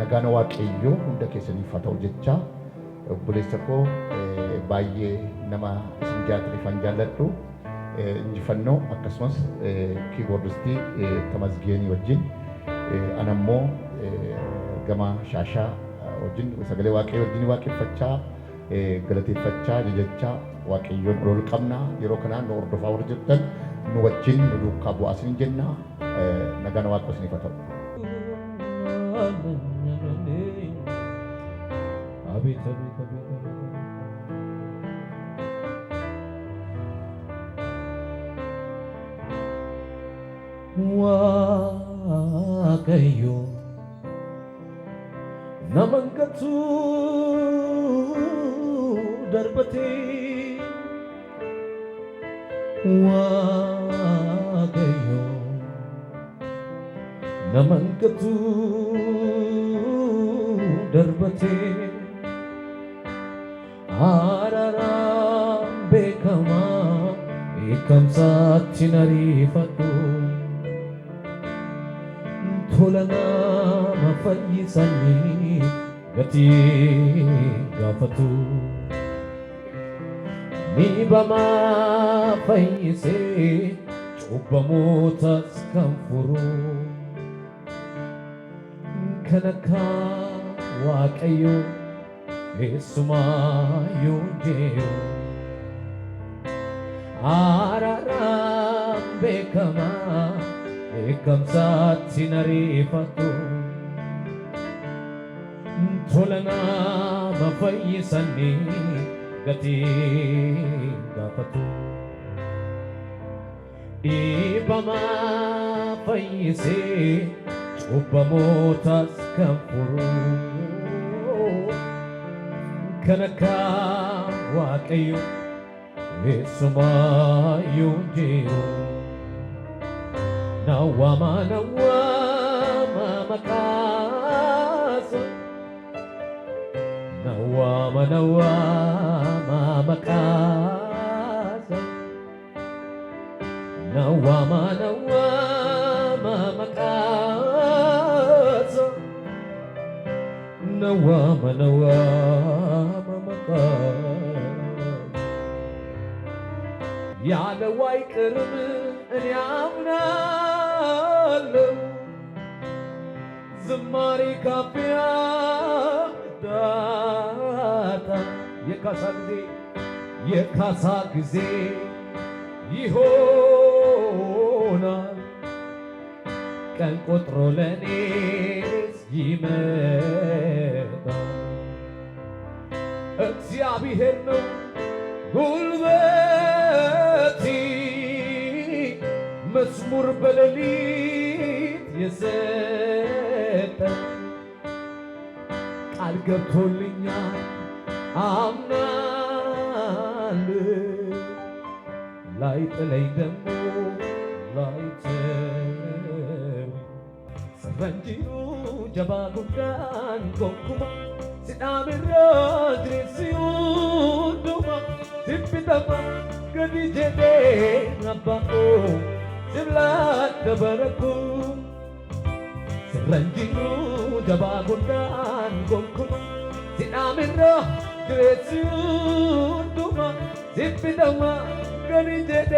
nagaan waaqayyoo hunda keessaniif haa ta'u jecha obboleessa koo baay'ee nama isin jaataniifan jaalladhu injifannoo akkasumas kiiboordistii Tamasgeenii wajjin anammoo gama shaashaa wajjin sagalee waaqayyoo wajjin waaqeffachaa galateeffachaa jajachaa waaqayyoon ol qabna yeroo kanaan nu hordofaa warra jirtan nu wajjin nu duukaa bu'aa isin jenna nagaan waaqayyoo isiniif haa ta'u. Waaqayyo namangatu darbate Waaqayyo namangatu darbate araram bekama ekamsaatti narifatu tolana mafayyisani gati gafatu nibama fayyise cubbamotas kan furu kanaka waaqayyo eessumayyuu jiru araram bekama ekamsaatti narifatu tolana mafayyisani gati gafatu dhibama fayyise cubbamotas kan furu kanaka waaqayyo eessumayyuu jiru nawama makasa nawama makasa nawama makasa nawama makasa ያለው አይቀርም እኔ አምናለሁ ዝማሬ ካፊያ ዳታ የካሳ ጊዜ ይሆናል ቀን ቆጥሮ ለኔስ ይመጣል እግዚአብሔር ነው ጉልበቴ መዝሙር በሌሊት የሰጠ ቃል ገብቶልኛል አምናለሁ ላይጥለኝ ደግሞ ላይተወኝ ሰረንጂሩ ጀባ ጉዳን ጎንኩማ ሲዳምራ ድሬሲዩዱማ ሲፒተማ ገዲ ጀዴ አባኦ ሲብላት ደበረኩ ሰረንጂሩ ጀባ ጉዳን ጎንኩማ ሲዳምራ ድሬሲዩዱማ ሲፒተማ ገዲ ጀዴ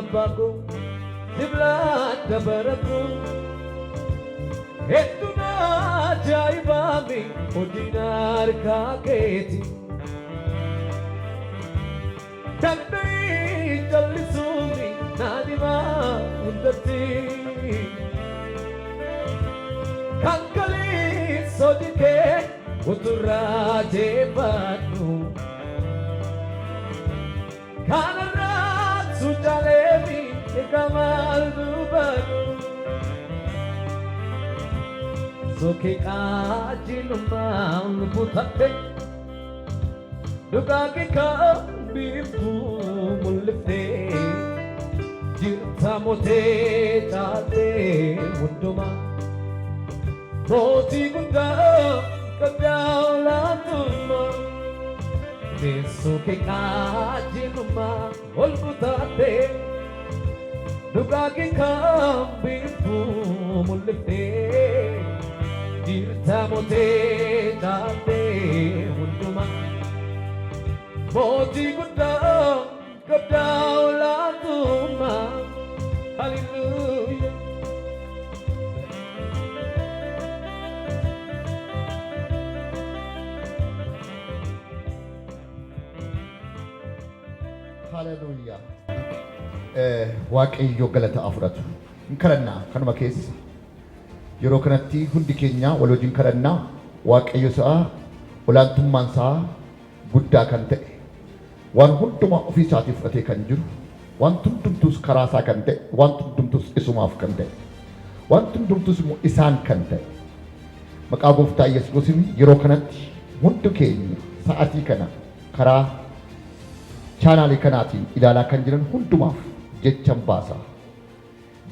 አባኦ ሲብላት ደበረኩ Etuna jaibami odinar kaketi Tandai jallisumi nadima undati Kankali sodike utura jebanu Kanarat sujalemi ekamal dubanu Soke kajilumam putate Dugagi ka bifu mulifte Jirta mote chate munduma Moti gunda kabyao latuma Soke kajilumam putate Dugagi ka bifu mulifte jirta mootee caaltee hundumaa mootii guddaa guddaa olaantummaa hallelujah. Hallelujah. Waaqayyo galata afuratu. Kadhannaa kanuma keessa yeroo kanatti hundi keenya wal wajjin kadhannaa waaqayyo sa'a olaantummaan isaa guddaa kan ta'e waan hundumaa ofii isaatii fudhatee kan jiru waan hundumtus karaa isaa kan ta'e waan hundumtus isumaaf kan ta'e waan hundumtus immoo isaan kan ta'e maqaa gooftaa Yesuusiin yeroo kanatti hundi keenya sa'atii kana karaa chaanaalii kanaatiin ilaalaa kan jiran hundumaaf jechan baasa.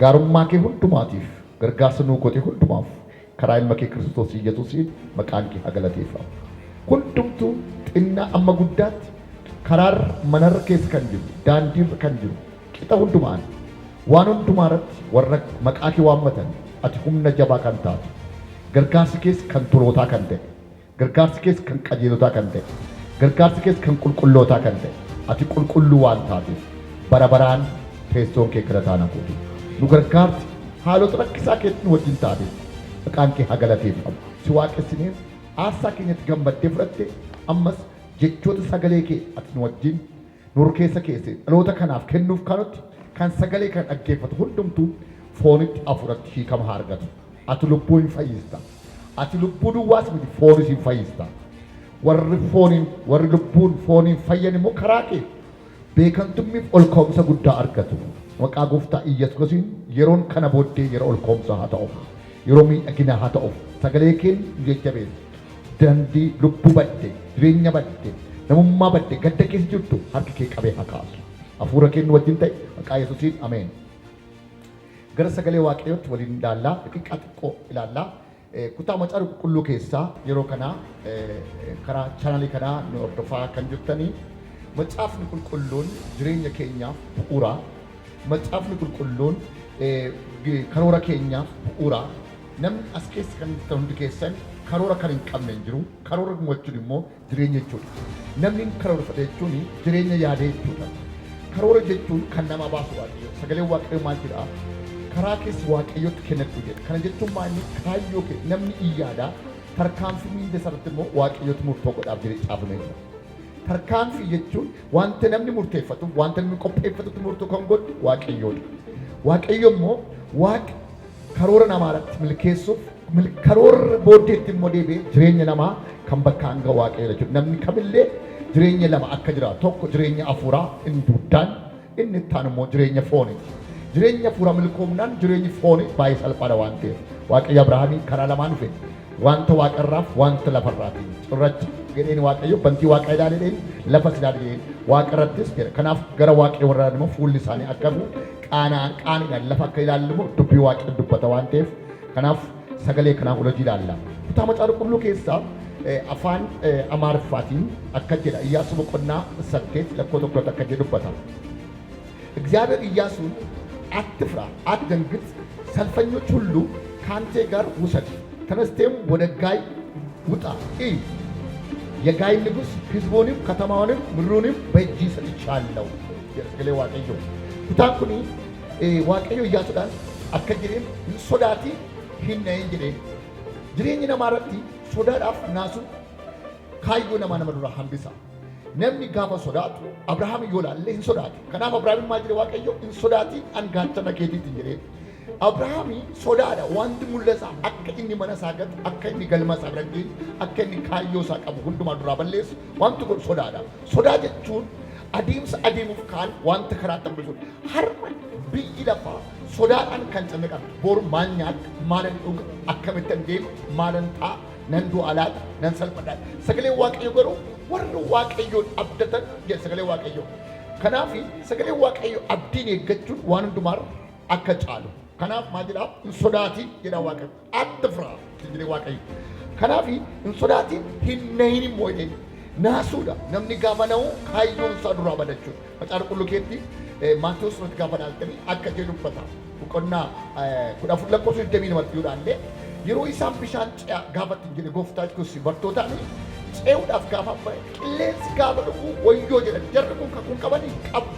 Gaarummaa kee hundumaatiif gargaarsa nuu goote hundumaaf karaa ilma kee Kiristoos Yesuusiin maqaan kee haa galateeffamu. Hundumtuu xinnaa amma guddaatti karaa manarra keessa kan jiru daandiirra kan jiru qixa hundumaan waan hundumaa irratti warra maqaa kee waammatan ati humna jabaa kan taatu gargaarsi keessa kan tolootaa kan ta'e gargaarsi keessa kan qajeelotaa kan ta'e gargaarsi keessa kan qulqullootaa kan ta'e ati qulqulluu waan taateef bara baraan teessoon kee galataan hafuutu nu gargaarti haalota rakkisaa keetti wajjin taate maqaan kee haa galateeffamu si waaqessineef aarsaa keenyatti gammaddee fudhatte ammas jechoota sagalee kee ati nu wajjin nur keessa keesse dhaloota kanaaf kennuuf kanutti kan sagalee kan dhaggeeffatu hundumtuu foonitti afuratti hiikama haa argatu ati lubbuu hin fayyista ati lubbuu duwwaas miti foonis hin fayyista warri lubbuun fooniin fayyan immoo karaa kee beekamtummiif ol ka'umsa guddaa argatu maqaa gooftaa Yesuusiin yeroon kana booddee yeroo ol ka'umsa haa ta'u yeroo miidhagina haa ta'u sagalee keen jajjabeessu dandii lubbuu badde jireenya badde namummaa badde gadda keessa jirtu harki kee qabee haa kaasu hafuura kee wajjin ta'e maqaa Yesuusiin ameen. Gara sagalee waaqayyootti waliin ilaallaa xiqqaa xiqqoo ilaallaa kutaa macaafa qulqulluu keessaa yeroo kana karaa chaanaalii kanaa nu hordofaa kan jirtanii macaafni qulqulluun jireenya keenyaaf bu'uura macaafni qulqulluun karoora keenyaaf bu'uura namni as keessa kan jirtan hundi keessan karoora kan hin qabne hin jiru karoora jechuun immoo jireenya jechuudha namni karoorfate jechuun jireenya yaadee jechuudha karoora jechuun kan nama baasu waaqayyo sagalee waaqayyo maal jedha karaa keessa waaqayyotti kennadhu jedha kana jechuun maali kaayyoo kee namni iyyaadhaa tarkaanfii miinde sarratti immoo waaqayyotti murtoo godhaaf jedhee caafamee jira. Tarkaanfii jechuun wanta namni murteeffatu wanta namni qopheeffatutti murtoo kan godhu waaqayyoodha. Waaqayyo immoo waaqa karoora namaa irratti milkeessuuf karoora booddeetti immoo deebi'ee jireenya namaa kan bakka hanga waaqayyoodha jechuudha. Namni kamillee jireenya lama akka jiraatu tokko jireenya hafuuraa inni guddaan inni itti aanu immoo jireenya fooniiti. Jireenya hafuuraa milkoomnaan jireenyi foonii baay'ee salphaadha waan ta'eef waaqayyo Abrahaamiin karaa lamaan dhufe wanta waaqarraaf wanta lafarraati cirrachi jedheen waaqayyo bantii waaqa ilaalee lafa ilaalee waaqarrattis jedha kanaaf gara waaqayyo warra immoo fuulli isaanii akka qaaniidhaan lafa akka ilaallamu dubbii waaqayyo dubbata waan ta'eef kanaaf sagalee kanaaf hojii ilaalla. Kutaa macaafa qulqulluu keessaa afaan Amaariffaatiin akka jedha Iyyaasuu boqonnaa 8 lakkoofsa 1 akka jedhu dubbata. እግዚአብሔር ኢያሱን አትፍራ አትደንግጥ ሰልፈኞች ሁሉ ካንተ ጋር ውሰድ ተነስተም ወደ ጋይ ውጣ የጋይ ንጉስ ሕዝቡንም ከተማውንም ምድሩንም በእጅ ሰጥቻለሁ የስገሌ ዋቀዮ ኩታኩኒ ዋቀዮ ኢያሱዳን አከጀሬም ሶዳቲ ሂነን ጅሬኝ ነማረቲ ሶዳዳፍ ናሱ ካዩ ነማነመዱራ ሐምቢሳ namni gaafa sodaatu Abrahaam yoolaalle hin sodaatu. Kanaaf Abrahaamiin maal jedhe waaqayyo hin sodaati angaachana keetiitti jedhee. Abrahaamii sodaadha wanti mul'isa akka inni mana isaa gatu akka inni galma isaa biragee akka inni kaayyoo isaa qabu hundumaa duraa balleessu wanti kun sodaadha. Sodaa jechuun adeemsa adeemuuf kaan wanta karaa tambisuudha. Har'a biyyi lafaa sodaadhaan kan cannaqan bor maal nyaata maalan dhuga akkamitti deemu maalan ta'a nan du'aalaadha nan salphadhaadha. Sagalee waaqayyo garuu warra waaqayyoon abdatan jedha sagalee waaqayyo. Kanaaf sagalee waaqayyo abdiin eeggachuun waan hundumaa akka caalu. Kanaaf maal jedhaa hin sodaatin jedha waaqayyo. Atifraa jedhee waaqayyo. Kanaaf hin sodaatin hin nahin immoo jedhee naasuudha. Namni gaafa na'u kaayyoon isaa duraa badachuudha. Macaafa qulqulluu keetti Maatewos irratti gaafa dhaaltanii akka jedhu dubbata. Boqonnaa 14 lakkoofsa 20 namatti yoo dhaalle yeroo isaan bishaan ce'a gaafatti jedhe gooftaa kusi bartootaan ce'uudhaaf gaafa bahe qilleensi gaafa dhufu wayyoo jedhan jarri kun kakuu qabanii qabu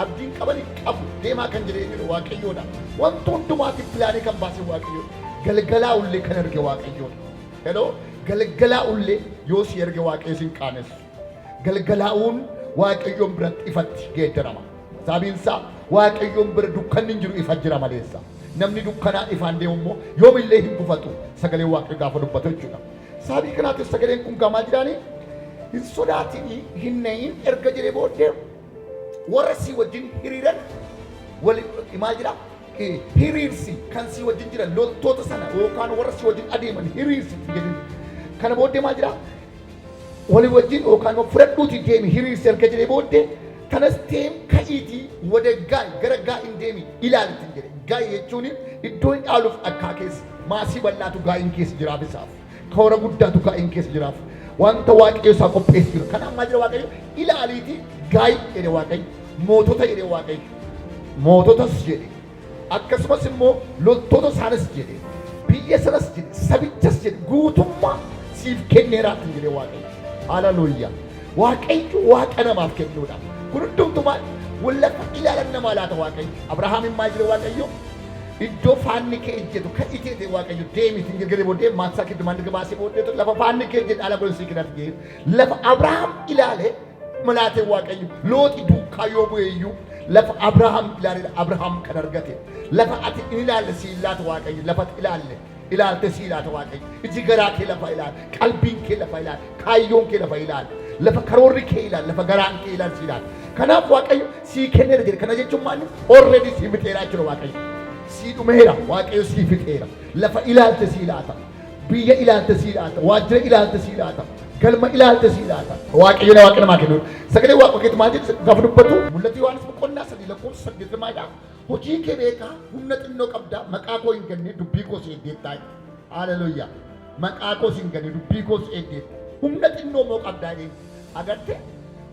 abdiin qabanii qabu deemaa kan jedhe inni waaqayyoodha wanti hundumaatiif pilaanii kan baase waaqayyoodha galgalaa ullee kan erge waaqayyoodha heloo galgalaa ullee yoo si erge waaqayyo sin qaanessu galgalaa'uun waaqayyoon biratti ifatti geeddarama sabiinsaa waaqayyoon bira dukkanni hin jiru ifa jira maleessa namni dukkanaa ifaan deemu immoo yoomillee hin gufatu sagalee waaqayyo gaafa dubbatu jechuudha sabii kanaatiif sagaleen kun gaamaa jiraanii hin sodaatinii hin nayin erga jedhee booddee warra si wajjin hiriiran wali maal jira hiriirsi kan si wajjin jiran loltoota sana yookaan warra si wajjin adeeman hiriirsi jedhin kana booddee maal jira wali wajjin yookaan fudhadhuuti deemi hiriirsi erga jedhee booddee kanas deem ka'iitii wada gaay gara gaa'in deemi ilaalitti jedhe gaay jechuun iddoo hin dhaaluuf akka keessa maasii bal'aatu gaa'in keessa jiraaf isaaf koora guddaatu gaa'in keessa jiraaf wanta waaqayyo isaa qopheessi jira kanaaf maal jira waaqayyo ilaaliitii gaay jedhe waaqayyo mootota jedhe waaqayyo moototas jedhe akkasumas immoo loltoota isaanis jedhe biyya sanas jedhe sabichas jedhe guutummaa siif kenneeraatti jedhe waaqayyo haleluuyaa waaqayyo waaqa namaaf kennuudha kun hundumtumaa wallafa ilaalan namaa laata waaqayyo abrahaamin maal jedhe waaqayyo iddoo faanni kee ejjetu kan iteete waaqayyo deemitiin girgiree booddee maatsaa kiddu mandiga baasee booddeetu lafa faanni kee ejjetu ala godhasii kidhatti ga'e lafa abrahaam ilaale malaatee waaqayyo looxi duukaa yoo bu'eeyyuu lafa abrahaam ilaale abrahaam kan argate lafa ati in ilaalle si ilaata waaqayyo lafa ilaalle ilaalte si ilaata waaqayyo iji garaa kee lafa ilaale qalbiin kee lafa ilaale kaayyoon kee lafa ilaale lafa karoorri kee ilaale lafa garaan kee ilaale si ilaale kanaaf waaqayyo sii kenneera jedhe kana jechuun maali already sii fixeeraa jira waaqayyo sii dhumeera waaqayyo sii fixeera lafa ilaalte sii ilaata biyya ilaalte sii ilaata waajjira ilaalte sii ilaata galma ilaalte sii ilaata waaqayyo na waaqa namaa kennu sagalee waaqa keetti maal jedhu gaafa dubbatu mul'atu Yohaanis boqonnaa 3:8 hojii kee beekaa humna xinnoo qabda maqaa koo hin ganne dubbii koo si eegdeettaa haleluuyaa maqaa koo si hin ganne dubbii koo si eegdeetta humna xinnoo moo qabdaa jedhe agarte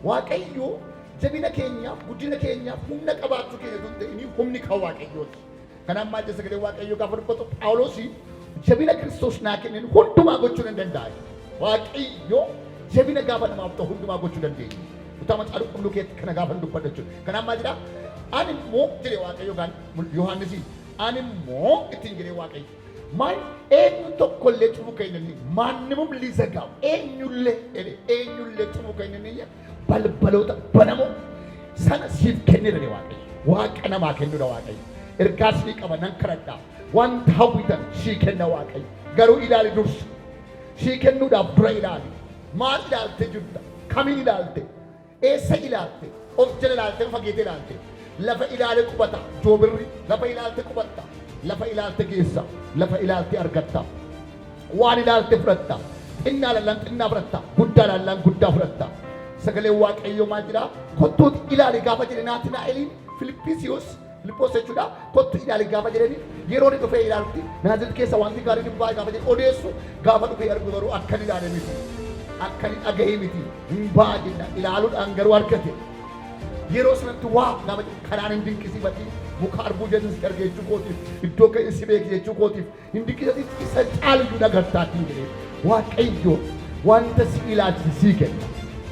waaqayyo jabina keenyaaf guddina keenyaaf humna qabaachuu keenya tun ta'ini humni kan waaqayyooti kanaan maal jedhe sagalee waaqayyo gaafa dubbatu Phaawulosi jabina Kiristoos naa kenneen hundumaa gochuu nan danda'a waaqayyo jabina gaafa namaaf ta'u hundumaa gochuu dandeenya utama xaaduu qulqulluu keetti kana gaafa dubbadha jechuudha kanaan maal jedha ani immoo jedhe waaqayyo gaan Yohaannisi ani immoo ittiin jedhe waaqayyo maal eenyu tokkollee cufuu kan hin maannimum liizagaa'u eenyullee cufuu kan hin balbaloota banamoo sana siif kennedha waaqayyo waaqa namaa kennuudha waaqayyo ergaas ni qaba nan kadhadhaa wanta hawwitan sii kenna waaqayyo garuu ilaali dursa sii kennuudhaaf dura ilaali maal ilaalte jirta kamiin ilaalte eessa ilaalte of jala ilaalte fageete ilaalte lafa ilaale qubata joobirri lafa ilaalte qubatta lafa ilaalte geessa lafa ilaalte argatta waan ilaalte fudhatta xinnaa lallaan xinnaa fudhatta guddaa lallaan guddaa fudhatta sagalee waaqayyo maal jedha kottuuti ilaali gaafa jedhe Naatinaa'eliin Filiphisiyoos Filiphos jechuudha kottu ilaali gaafa jedhani yeroo inni dhufee ilaalti Naazreet keessa wanti gaarii dubbaa gaafa jedhe odeessu gaafa dhufee argu garuu akkan ilaale miti akkan dhagahee miti hin baa jenna ilaaluudhaan garuu argate yeroo sanatti waa gaafa jedhe kanaan hin dinqisiifati muka arbuu jedhu si arge jechuu kootiif iddoo ka'e si beeki jechuu kootiif hin dinqisiifati isa caaliyyuu nagartaatti jedhe waaqayyo wanta si ilaalchi sii kenna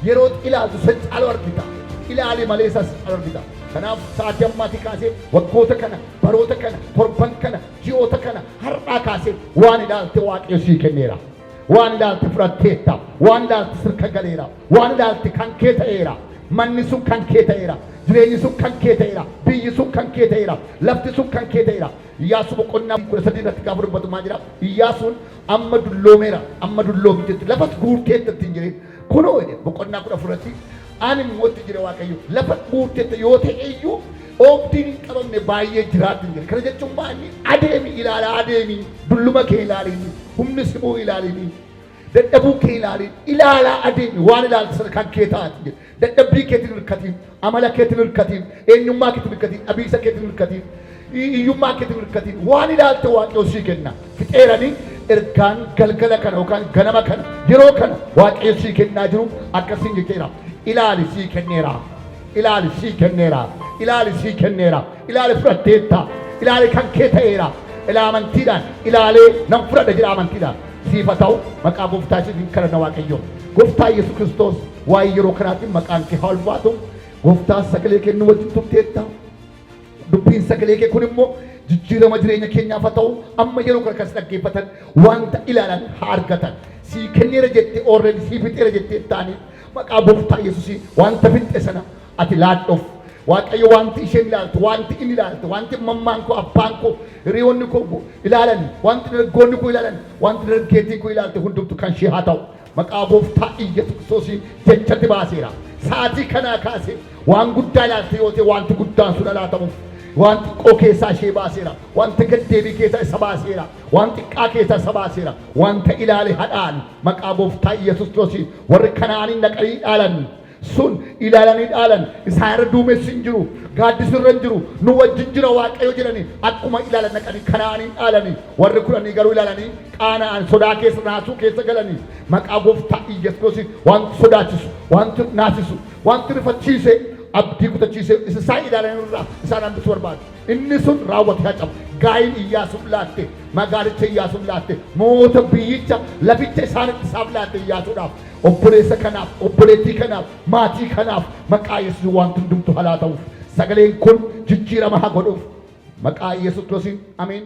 yeroo ilaaltu isa caalu argita ilaali malee isas argita kanaaf sa'aatii ammaatii kaasee waggoota kana baroota kana torban kana ji'oota kana har'aa kaasee waan ilaalte waaqayyo sii kenneera waan ilaalte fudhatteetta waan ilaalte sirka galeera waan ilaalte kan kee ta'eera manni sun kan kee ta'eera jireenyi sun kan kee ta'eera biyyi sun kan kee ta'eera lafti sun kan kee ta'eera Iyyaasuu boqonnaa 13 irratti gaafa dubbatu maal jedha Iyyaasuun amma dulloomeera amma dulloomteetti lafas guurteetti ittiin jireen kunoo jedhe boqonnaa 14 irratti ani mootti jira waaqayyo lafa guurteetta yoo ta'e iyyuu oobdiin hin qabamne baay'ee jiraatti jira kana jechuun maali adeemi ilaala adeemi dulluma kee ilaalini humni simuu ilaalini dadhabuu kee ilaalini ilaalaa adeemi waan ilaaltu sana kan kee taati jedhe dadhabbii keetiin hirkatiin amala keetiin hirkatiin eenyummaa keetiin hirkatiin abiisa keetiin hirkatiin iyyummaa keetiin hirkatiin waan ilaalte waaqayyo sii kenna fixeeranii ergaan galgala kana yookaan ganama kana yeroo kana waaqayyo sii kennaa jiru akkasiin jecheera ilaali sii kenneera ilaali sii kenneera ilaali sii kenneera ilaali fudhatteetta ilaali kan kee ta'eera ilaamantiidhaan ilaalee nan fudhadha jedha amantiidhaan siif haa ta'u maqaa gooftaa Yesuusiin kadhanna Waaqayyo gooftaa Yesuus Kiristoos waa'ee yeroo kanaatiin maqaan kee haa ulfaatu gooftaa sagalee kee nu wajjin turteetta dubbiin sagalee kee kun immoo jijjiirama jireenya keenyaaf haa ta'u amma yeroo kana kan dhaggeeffatan wanta ilaalan haa argatan sii kenneera jettee already sii fixeera jettee taaniif maqaa gooftaa Yesuusiin wanta fixe sana ati laadhuuf Waaqayyo wanti isheen ilaaltu wanti inni ilaaltu wanti mammaan koo abbaan koo hiriyoonni koo ilaalan wanti dargaggoonni koo ilaalan wanti dargaggeettiin koo ilaaltu hundumtu kan ishee haa ta'u maqaa gooftaa Yesuus Kiristoos jechatti baaseera sa'aatii kanaa kaasee waan guddaa ilaalte yoo ta'e wanti guddaan sun alaatamuuf waan xiqqoo keessaa ishee baaseera wanta gaddeebii keessaa isa baaseera waan xiqqaa keessaa isa baaseera wanta ilaale hadhaan maqaa gooftaa Yesuus Kiristoos warri Kanaaniin dhaqanii dhaalan sun ilaalanii dhaalan isaan irra duumessi hin jiru gaaddisi irra hin jiru nu wajjin jira Waaqayyo jedhanii akkuma ilaalan dhaqanii Kanaaniin dhaalanii warri kudhanii garuu ilaalanii qaana'an sodaa keessa naasuu keessa galanii maqaa gooftaa Yesuus Kiristoos wanti sodaachisu wanti naasisu wanti rifachiise abdii kutachiise isaan ilaalan irraa isaan hambisuu barbaadu inni sun raawwate haa cabu gaayin Iyyaasuuf laatte magaalicha Iyyaasuuf laatte moota biyyicha laficha isaaf laatte Iyyaasuudhaaf obboleessa kanaaf obboleettii kanaaf maatii kanaaf maqaa Yesuus wanti hundumtu haa ta'uuf sagaleen kun jijjiirama haa godhuuf maqaa Yesuus Kiristoosiin ameen.